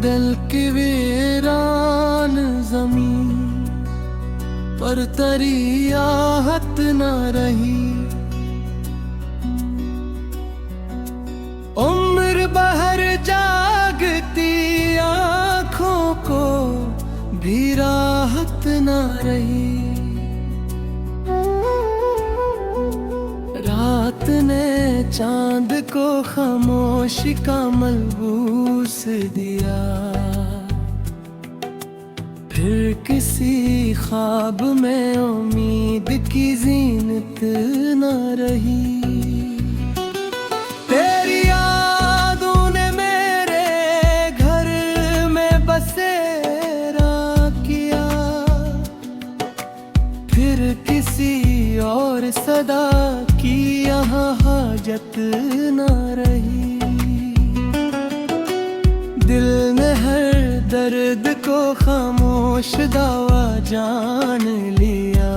दिल की वीरान जमीन पर तेरी आहट न रही। उम्र बहर जागती आँखों को भी राहत न रही। रात ने चांद को खामोशी का मलबूस दिया, फिर किसी ख्वाब में उम्मीद की जीनत न रही। तेरी यादों ने मेरे घर में बसेरा किया, फिर किसी और सदा की यहाँ हाजत न रही। दिल ने हर दर्द को खामोश दावा जान लिया।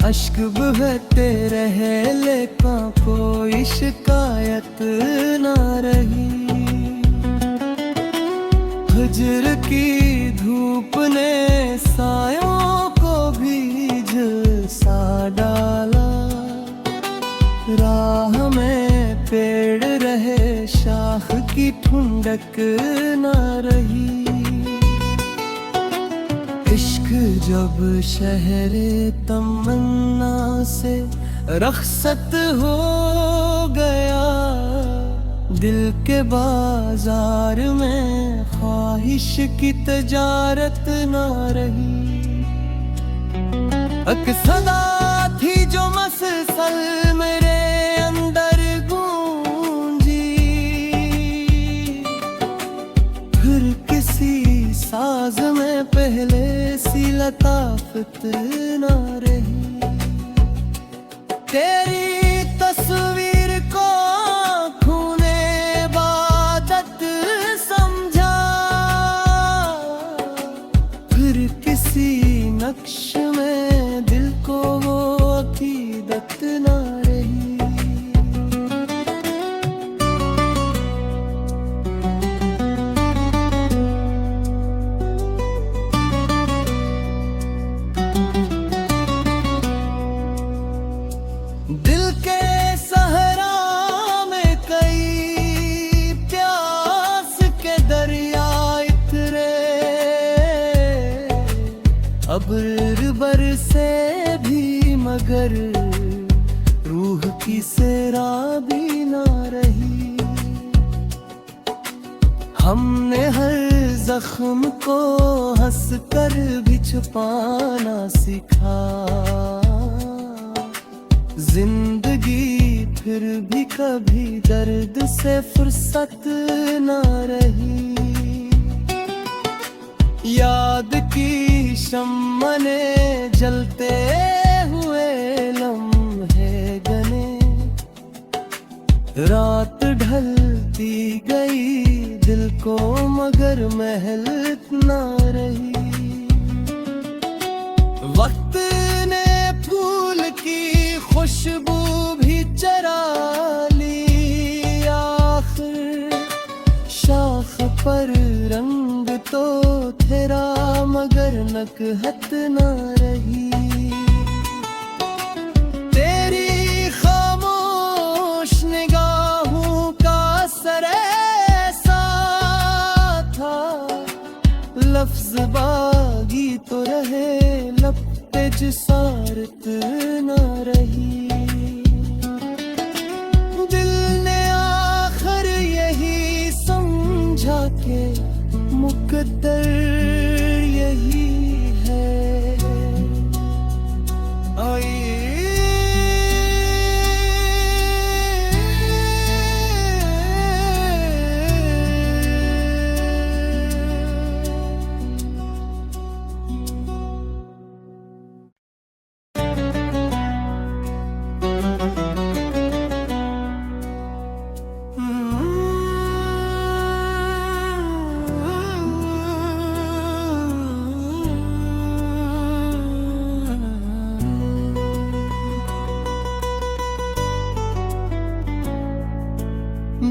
अश्क बहते रहे लेकिन कोई शिकायत न रही। हिज्र की धूप ने सायों को भी झुलसा डाला। राह में पेड़ रहे शाख की ठुंडक न रही। इश्क जब शहरे तमन्ना से रखसत हो गया, दिल के बाजार में ख्वाहिश की तजारत न रही। एक सदा थी जो मसलसल मेरे अंदर गूंजी, फिर किसी साज में पहले सी लताफत न रही। तेरी तस्वीर को आँखों ने इबादत समझा, फिर किसी नक्श में दिल को वो अकीदत न रही। दिल के सहरा में कई प्यास के दरिया इतरे, अब्र बरसे भी मगर रूह की सैराबी ना रही। हमने हर जख्म को हंस कर भी छुपाना सीखा। जिंदगी फिर भी कभी दर्द से फुर्सत न रही। याद की शम्मा ने जलते हुए लम्हे गने, रात ढलती गई दिल को मगर महलत न रही। वक्त ने फूल की खुशबू भी चरा ली, आखिर शाख पर रंग तो तेरा मगर नकहत न रही। तेरी खामोश निगाहों का असर ऐसा था, लफ्ज बागी तो रहे लब पे जिसारत न रही। दिल ने आखिर यही समझा के मुकद्दर यही है।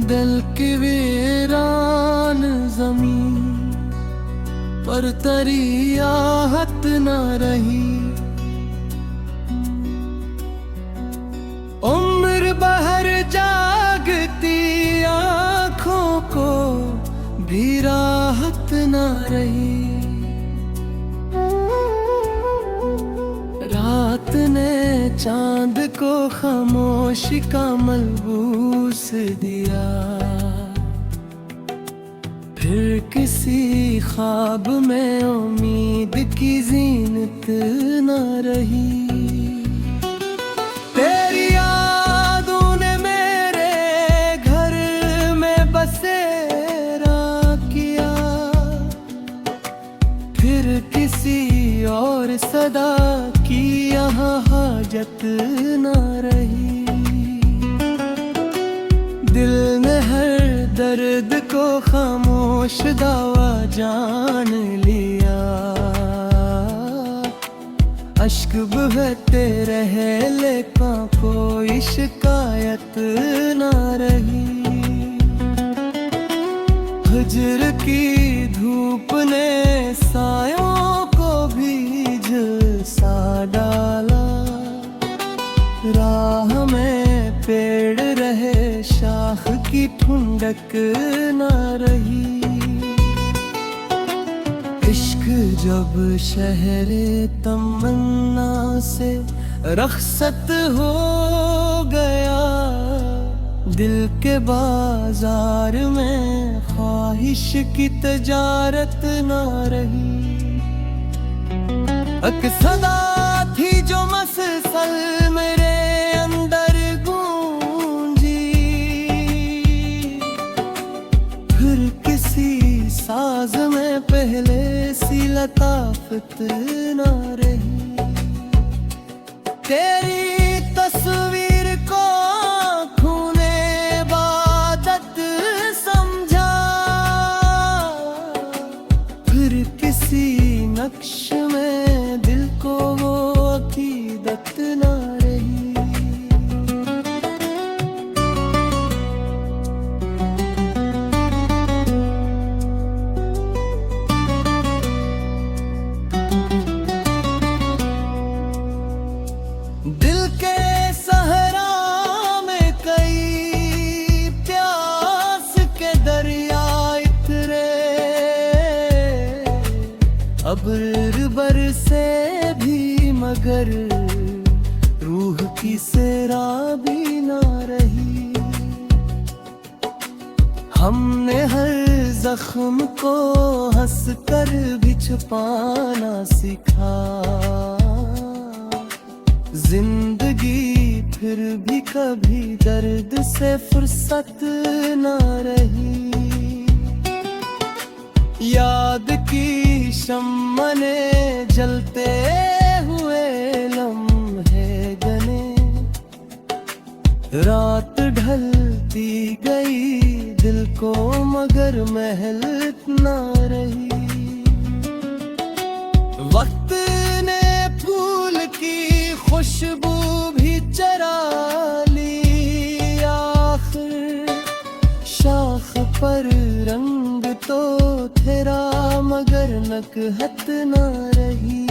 दिल की वीरान जमीन पर तेरी आहट न रही। उम्र बहर जागती आँखों को भी राहत न रही। रात ने चांद को खामोशी का मलबूस दिया, फिर किसी ख्वाब में उम्मीद की जीनत न रही। तेरी यादों ने मेरे घर में बसेरा किया, फिर किसी और सदा की यहाँ हाजत न रही। दिल ने हर दर्द को खामोश दावा जान लिया। अश्क बहते रहे लेकिन कोई शिकायत न रही। हिज्र की धूप ने सायों को भी झुलसा डाला। राह में पेड़ रहे शाख की ठुंडक न रही। इश्क जब शहरे तमन्ना से रखसत हो गया, दिल के बाजार में ख्वाहिश की तजारत न रही। एक सदा थी जो मसलसल मेरे अंदर गूंजी, फिर किसी साज में पहले सी लताफत न रही। तेरी तस्वीर को आँखों ने इबादत समझा, फिर किसी नक्श में दिल को वो अकीदत न रही। दिल के सहरा में कई प्यास के दरिया इतरे, अब्र बरसे भी मगर रूह की सैराबी न रही। हमने हर जख्म को हंस कर भी छुपाना सीखा। जिंदगी फिर भी कभी दर्द से फुर्सत न रही। याद की शम्मा ने जलते हुए लम्हे गने, रात ढलती गई दिल को मगर महल न रही। वक्त ने फूल की खुशबू भी चरा ली, आखिर शाख पर रंग तो तेरा मगर नकहत न रही।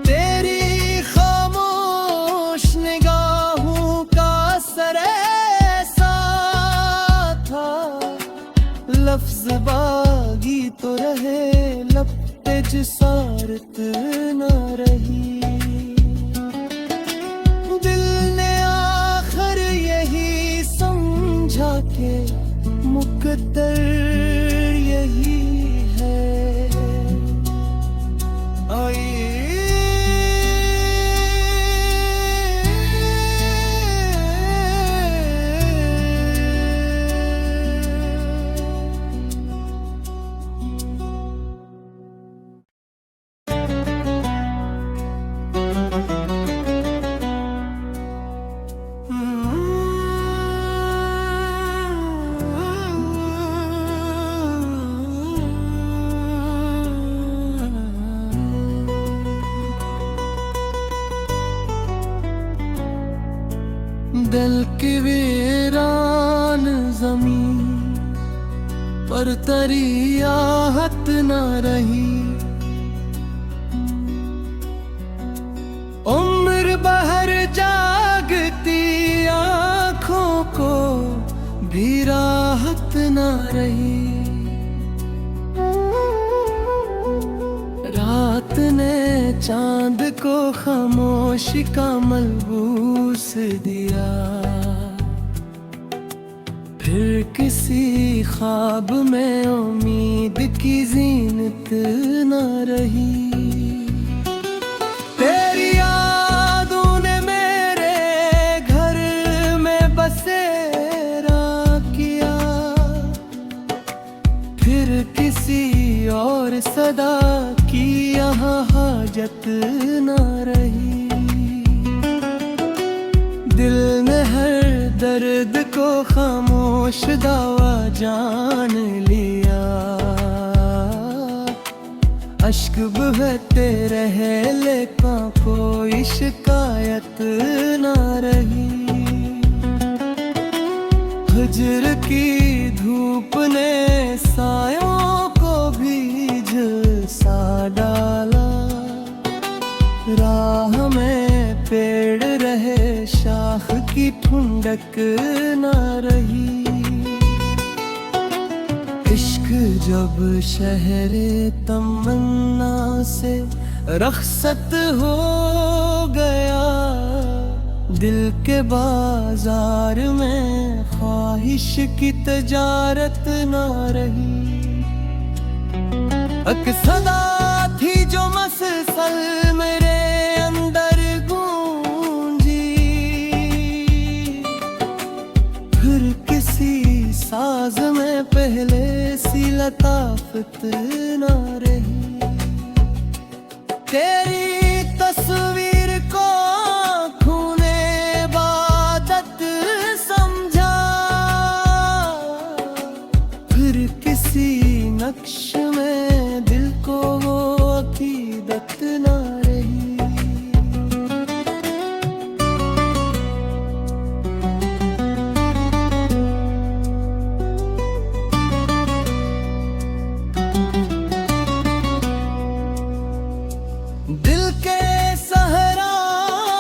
तेरी खामोश निगाहों का असर ऐसा था, लफ्ज बागी तो रहे लब पे जिसारत न रही। दिल ने आखिर यही समझा के मुकद्दर यही है। आइए दिल की वीरान जमीन पर तेरी आहट न रही। उम्र बहर जागती आँखों को भी राहत न रही। रात ने चांद को खामोशी का मलबूस दिया, फिर किसी ख्वाब में उम्मीद की जीनत न रही। तेरी यादों ने मेरे घर में बसेरा किया, फिर किसी और सदा की यहाँ हाजत न रही। दिल ने हर दर्द को खामोश दावा जान लिया। अश्क बहते रहे लेकिन कोई शिकायत न रही। हिज्र की धूप ने सायों को भी झुलसा डाला। राह में पेड़ रहे शाख की ठुंडक न रही। इश्क जब शहरे तमन्ना से रखसत हो गया, दिल के बाजार में ख्वाहिश की तजारत न रही। एक सदा थी जो मसल मेरे अंदर गूंजी, फिर किसी साज में पहले सी लताफत न रही। तेरी तस्वीर को आँखों ने इबादत समझा, फिर किसी नक्श में दिल को वो अकीदत न रही। दिल के सहरा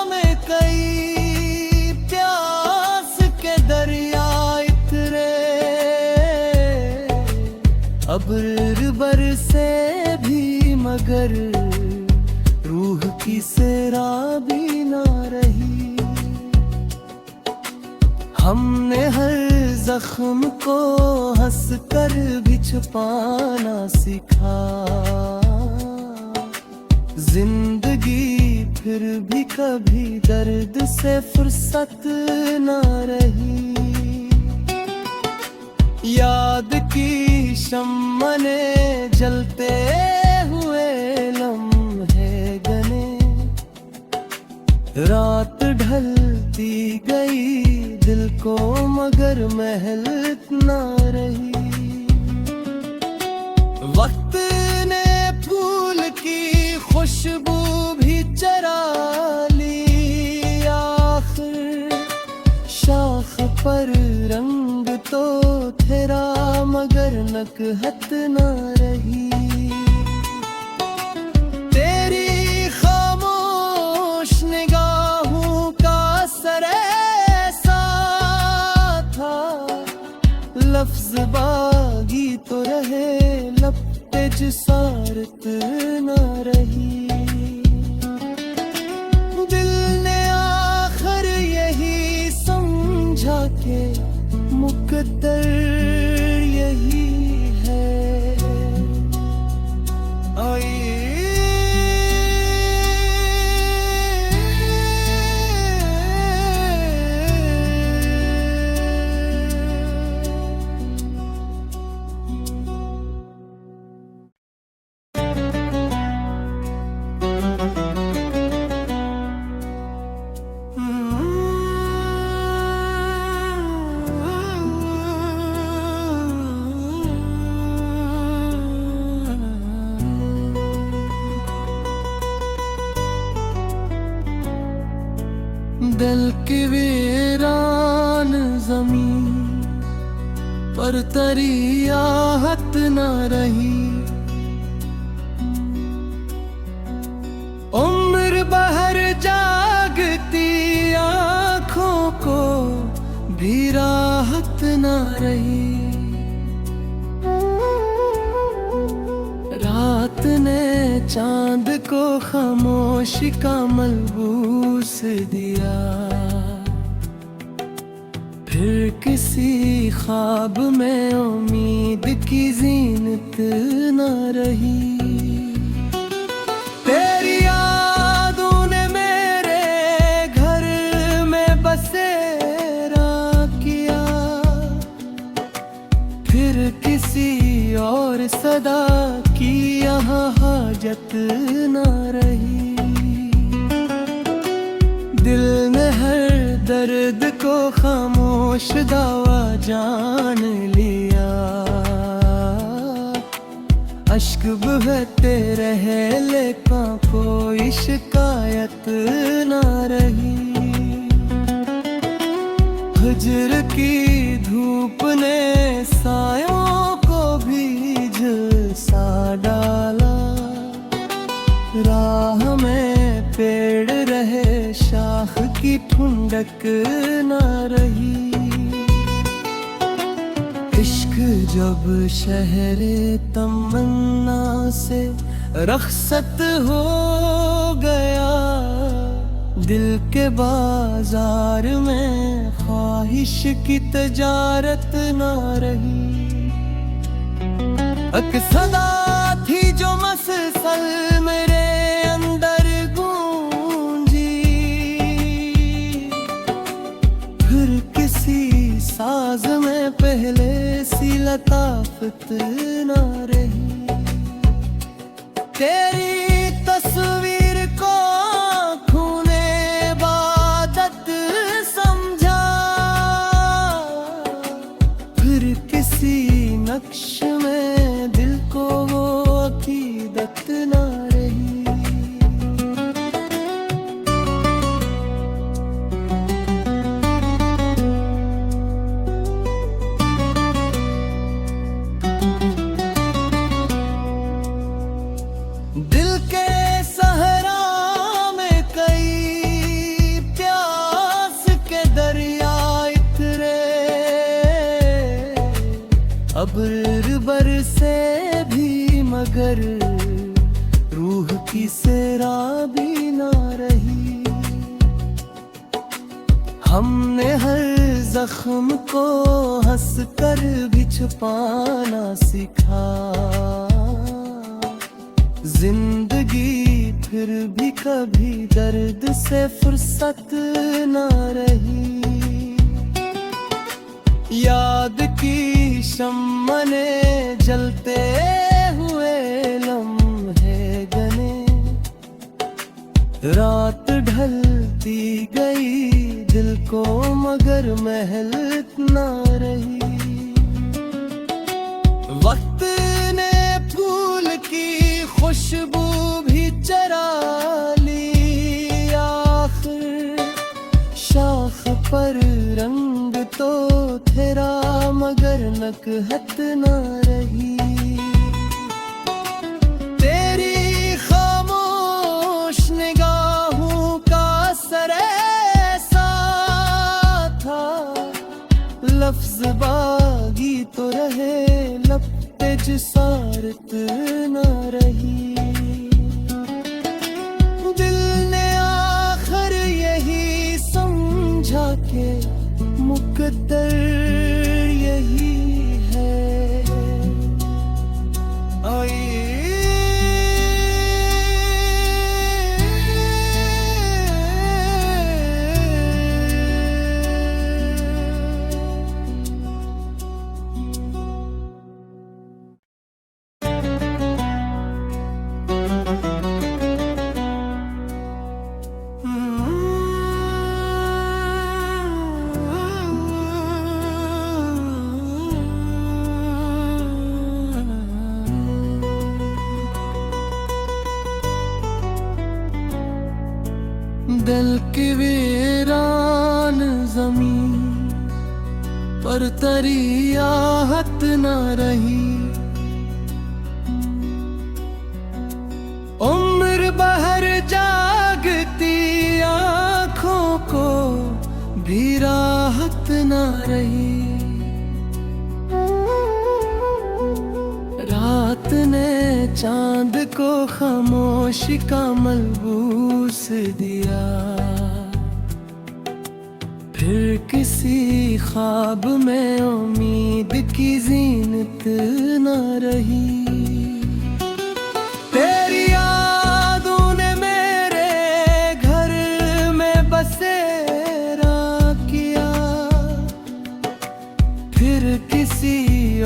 में कई प्यास के दरिया इतरे, अब्र बरसे भी मगर रूह की सैराबी ना रही। हमने हर जख्म को हंस कर भी छुपाना सीखा। जिंदगी फिर भी कभी दर्द से फुर्सत न रही। याद की शम्मा ने जलते हुए लम्हे गने, रात ढलती गई दिल को मगर महल न रही। वक्त ने फूल की खुशबू भी चरा ली, आखिर शाख पर रंग तो तेरा मगर नकहत न रही। तेरी खामोश निगाहों का असर ऐसा था, लफ्ज बागी तो रहे लब पे जिसारत न रही। दिल ने आखिर यही समझा के मुकद्दर यही है। दिल की वीरान जमीन पर तेरी आहट न रही। उम्र बहर जागती आँखों को भी राहत न रही। रात ने चांद को खामोशी का मलबूस दिया, फिर किसी ख्वाब में उम्मीद की जीनत न रही। तेरी यादों ने मेरे घर में बसेरा किया, फिर किसी और सदा की यहाँ हाजत न रही। दिल ने हर दर्द को खामोश दावा जान लिया। अश्क बहते रहे लेकिन कोई शिकायत न रही। हिज्र की धूप ने सायों को भी झुलसा डाला। राह में पेड़ रहे शाख की ठुंडक न रही। इश्क जब शहरे तमन्ना से रखसत हो गया, दिल के बाजार में ख्वाहिश की तजारत न रही। एक सदा थी जो मसलसल मेरे अंदर गूंजी, फिर किसी साज में पहले सी लताफत न रही। तेरी तस्वीर को आँखों ने इबादत समझा, फिर किसी नक्श में दिल को वो अकीदत न रही। दिल के सहरा में कई प्यास के दरिया इतरे, अब्र बरसे भी मगर रूह की सैराबी ना रही। हमने हर जख्म को हंस कर भी छुपाना सीखा। जिंदगी फिर भी कभी दर्द से फुर्सत ना रही। याद की शम्मा ने जलते हुए लम्हे गने, रात ढलती गई दिल को मगर महल ना रही। वक्त ने फूल की खुशबू भी चरा ली, आखिर शाख पर रंग तो तेरा मगर नकहत ना रही। तेरी खामोश निगाहों का असर ऐसा था, लफ्ज बागी तो रहे लब पे जिसारत ना रही। दिल ने आखिर यही समझा के मुकद्दर यही है। दिल की वीरान जमीन पर तेरी आहट न रही। उम्र बहर जागती आँखों को भी राहत न रही। रात ने चांद को खामोशी का मलबूस दिया, फिर किसी ख्वाब में उम्मीद की जीनत न रही। तेरी यादों ने मेरे घर में बसेरा किया, फिर किसी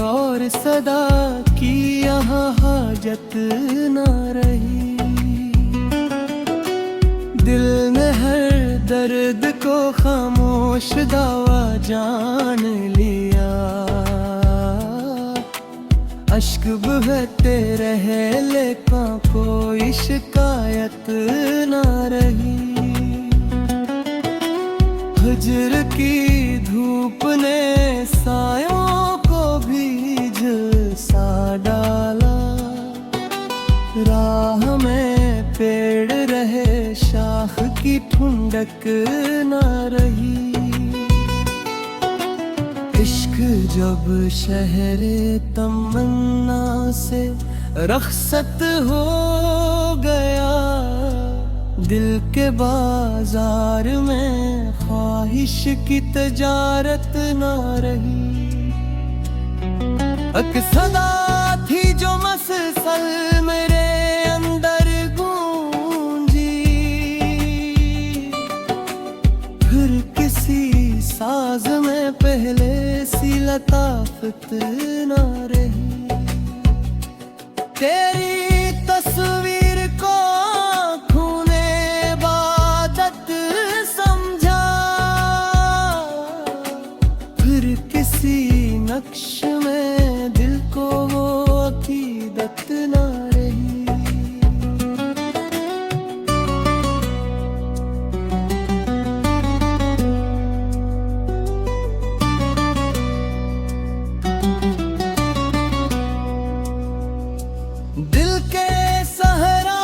और सदा की यहाँ हाजत न रही। दिल ने हर दर्द को खामोश दावा जान लिया। अश्क बहते रहे लेकिन कोई शिकायत न रही। हिज्र की धूप ने सायों को भी झुलसा डाला। राह में पेड़ रहे शाख की ठुंडक न रही। इश्क जब शहरे तमन्ना से रखसत हो गया, दिल के बाजार में ख्वाहिश की तजारत न रही। एक सदा थी जो मसलसल मेरे अंदर गूंजी, फिर किसी साज में पहले सी लताफत न रही। तेरी तस्वीर को आँखों ने इबादत समझा, फिर किसी नक्श में दिल को वो अकीदत न रही। दिल के सहरा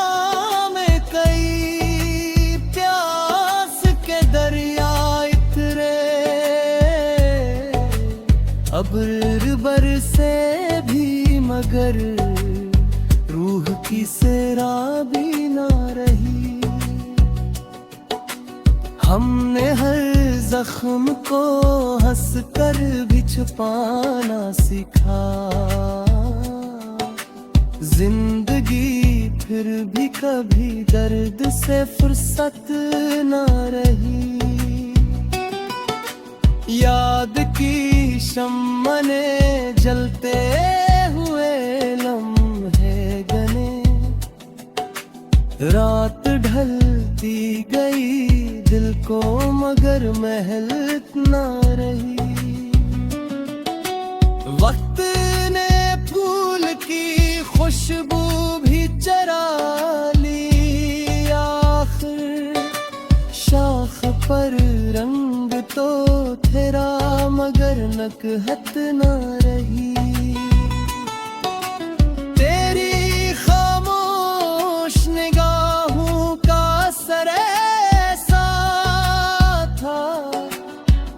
में कई प्यास के दरिया इतरे, अब्र बरसे भी मगर रूह की सैराबी ना रही। हमने हर जख्म को हंस कर भी छुपाना सीखा। जिंदगी फिर भी कभी दर्द से फुर्सत न रही। याद की शम्मा ने जलते हुए लम्हे गने, रात ढलती गई दिल को मगर महलत न रही। वक्त ने फूल की खुशबू भी चरा ली, आखिर शाख पर रंग तो तेरा मगर नकहत न रही। तेरी खामोश निगाहों का असर ऐसा था,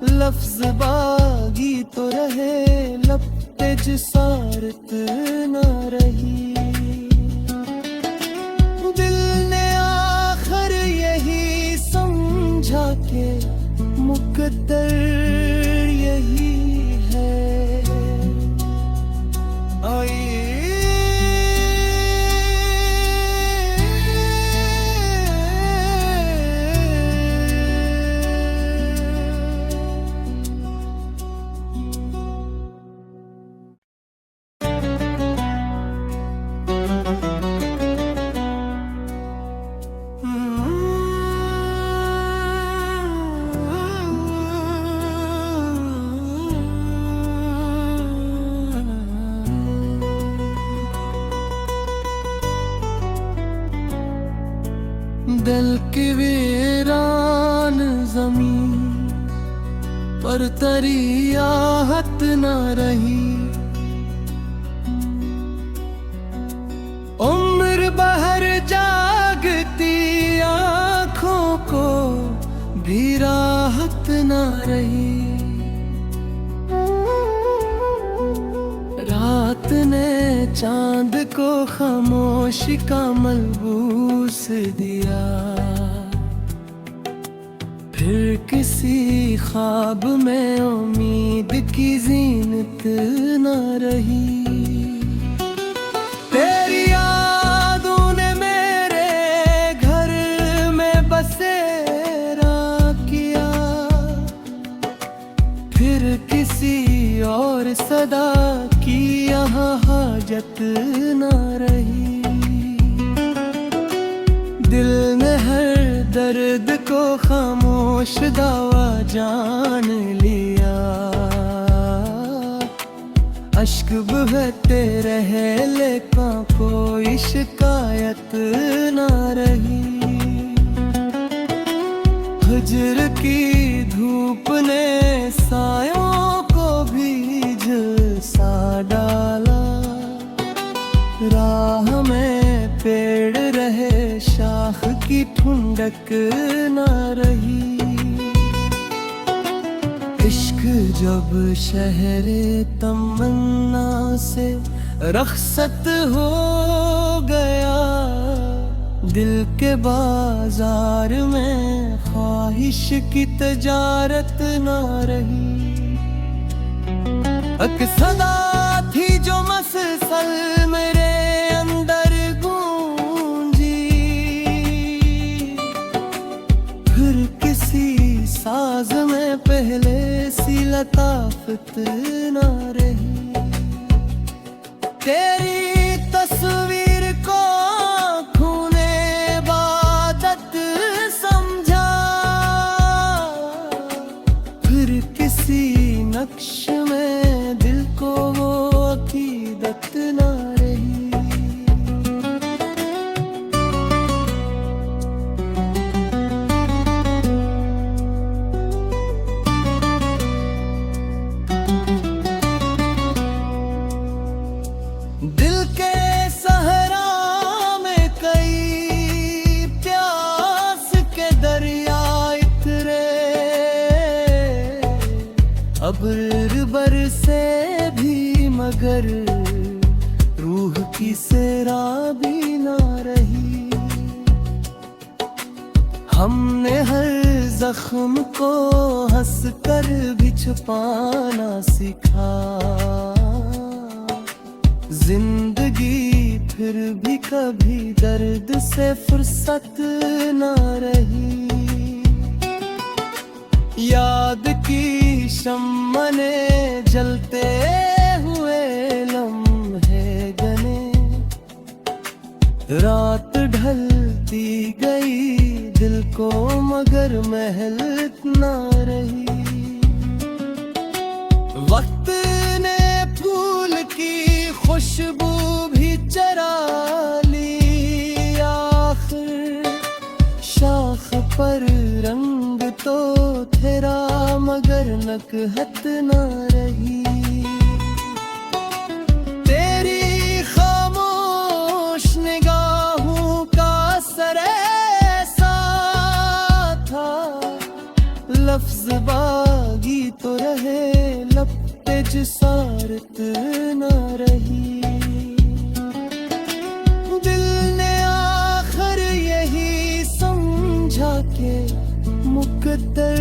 लफ्ज बागी तो रहे लब पे जिसारत न रही। दिल ने आखिर यही समझा के मुकद्दर यही है। आइए पर तरी आहत न रही। उम्र बहर जागती आँखों को भी राहत न रही। रात ने चांद को खामोशी का मलबूस दिया, फिर किसी ख्वाब में उम्मीद की जीनत न रही। तेरी यादों ने मेरे घर में बसेरा किया, फिर किसी और सदा की यहाँ हाजत न रही। दिल ने हर दर्द को खामोश दावा जान लिया। अश्क बहते रहे लेकिन कोई शिकायत न रही। हिज्र की धूप ने सायों को भी झुलसा डाला। राह में पेड़ रहे, शाख की ठुंडक न रही। इश्क जब शहरे तमन्ना से रखसत हो गया, दिल के बाजार में ख्वाहिश की तजारत न रही। एक सदा थी जो मसलसल मेरे अंदर गूंजी, फिर किसी साज में पहले सी लताफत न रही। तेरी तस्वीर को आँखों ने इबादत समझा, फिर किसी नक्श में दिल को वो अकीदत न रही। दिल के सहरा में कई प्यास के दरिया इतरे, अब्र बरसे भी मगर रूह की सैराबी ना रही। हमने हर जख्म को हंस कर भी छुपाना सीखा। जिंदगी फिर भी कभी दर्द से फुर्सत ना रही। याद की शम्मा ने जलते हुए लम्हे गने, रात ढलती गई दिल को मगर महल ना रही। वक्त ने फूल की खुशबू भी चरा ली, आखिर शाख पर रंग तो तेरा मगर नकहत न रही। तेरी खामोश निगाहों का असर ऐसा था, लफ्ज बागी तो रहे लब पे जिसारत न रही। दिल ने आखिर यही समझा के मुकद्दर